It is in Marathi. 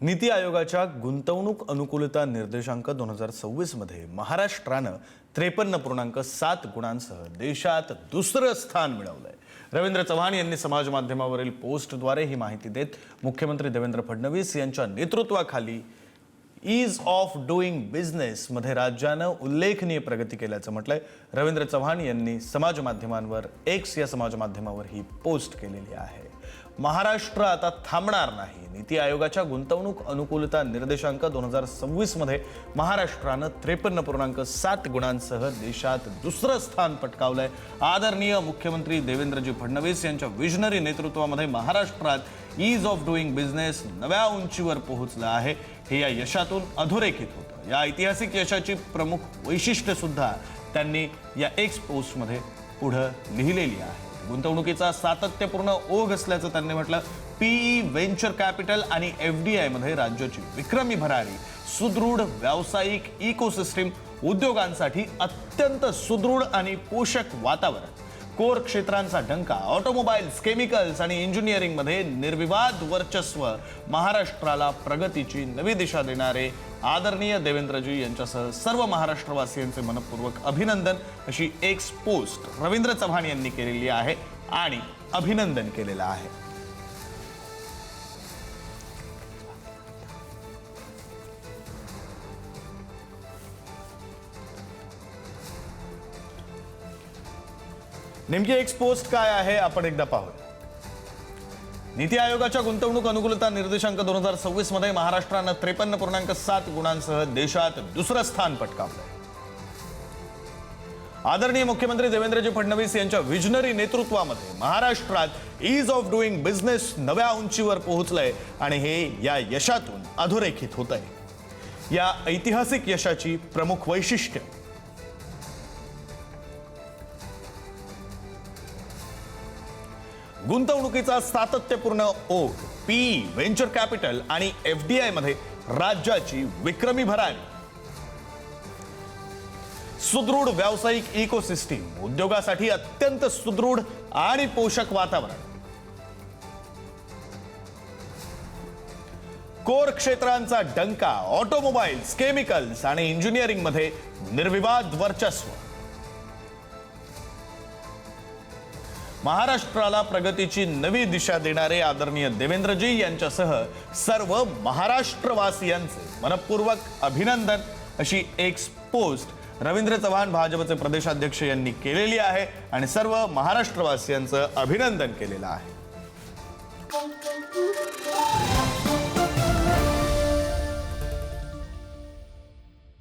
नीती आयोगाच्या गुंतवणूक अनुकूलता निर्देशांक 2026 मध्ये महाराष्ट्रानं 53.7 गुणांसह देशात दुसरं स्थान मिळवलंय। रवींद्र चव्हाण यांनी समाज माध्यमावरील पोस्टद्वारे ही माहिती देत मुख्यमंत्री देवेंद्र फडणवीस यांच्या नेतृत्वाखाली ईज ऑफ डुईंग बिझनेस मध्ये राज्यानं उल्लेखनीय प्रगती केल्याचं म्हटलंय। रवींद्र चव्हाण यांनी समाज माध्यमांवर एक्स या समाज माध्यमावर ही पोस्ट केलेली आहे। महाराष्ट्र आता थांबणार नाही। नीती आयोगाच्या गुंतवणूक अनुकूलता निर्देशांक 2026 मध्ये महाराष्ट्रानं 53.7 गुणांसह देशात दुसरं स्थान पटकावलंय। आदरणीय मुख्यमंत्री देवेंद्रजी फडणवीस यांच्या विजनरी नेतृत्वामध्ये महाराष्ट्रात ईज ऑफ डुईंग बिझनेस नव्या उंचीवर पोहोचलं आहे। हे या यशातून अधोरेखित होतं। या ऐतिहासिक यशाची प्रमुख वैशिष्ट्य सुद्धा त्यांनी या एक्स पोस्टमध्ये पुढे लिहिलेली आहे। गुंतवणुकीचा सातत्यपूर्ण ओघ असल्याचं त्यांनी म्हटलं। पीई, व्हेंचर कॅपिटल आणि एफडीआय मध्ये राज्याची विक्रमी भरारी, सुदृढ व्यावसायिक इकोसिस्टीम, उद्योगांसाठी अत्यंत सुदृढ आणि पोषक वातावरण, कोर क्षेत्रांचा डंका, ऑटोमोबाईल्स, केमिकल्स आणि इंजिनिअरिंग मध्ये निर्विवाद वर्चस्व, महाराष्ट्राला प्रगतीची नवी दिशा देणारे आदरणीय देवेंद्रजी यांच्यासह सर्व महाराष्ट्रवासियांचे मनपूर्वक अभिनंदन, अशी एक्स पोस्ट रवींद्र चव्हाण यांनी केलेली आहे आणि अभिनंदन केलेलं आहे। नेमकी एक्स पोस्ट काय आहे आपण एकदा पाहूया। नीती आयोगाच्या गुंतवणूक अनुकूलता निर्देशांक 2026 मध्ये महाराष्ट्रानं 53.7 गुणांसह देशात दुसरं स्थान पटकावलंय। आदरणीय मुख्यमंत्री देवेंद्रजी फडणवीस यांच्या विजनरी नेतृत्वामध्ये महाराष्ट्रात ईज ऑफ डुईंग बिझनेस नव्या उंचीवर पोहोचलंय आणि हे या यशातून अधोरेखित होतंय। या ऐतिहासिक यशाची प्रमुख वैशिष्ट्य गुंतवणुकीचा सातत्यपूर्ण ओघ, पीई, व्हेंचर कॅपिटल आणि एफडीआय मध्ये राज्याची विक्रमी भरारी, सुदृढ व्यावसायिक इकोसिस्टीम, उद्योगासाठी अत्यंत सुदृढ आणि पोषक वातावरण, कोर क्षेत्रांचा डंका, ऑटोमोबाईल्स, केमिकल्स आणि इंजिनिअरिंग मध्ये निर्विवाद वर्चस्व, महाराष्ट्राला प्रगतीची नवी दिशा देणारे आदरणीय देवेंद्रजी यांच्यासह सर्व महाराष्ट्रवासियांचे मनपूर्वक अभिनंदन, अशी एक्स पोस्ट रवींद्र चव्हाण भाजपचे प्रदेशाध्यक्ष यांनी केलेली आहे आणि सर्व महाराष्ट्रवासियांचं अभिनंदन केलेलं आहे।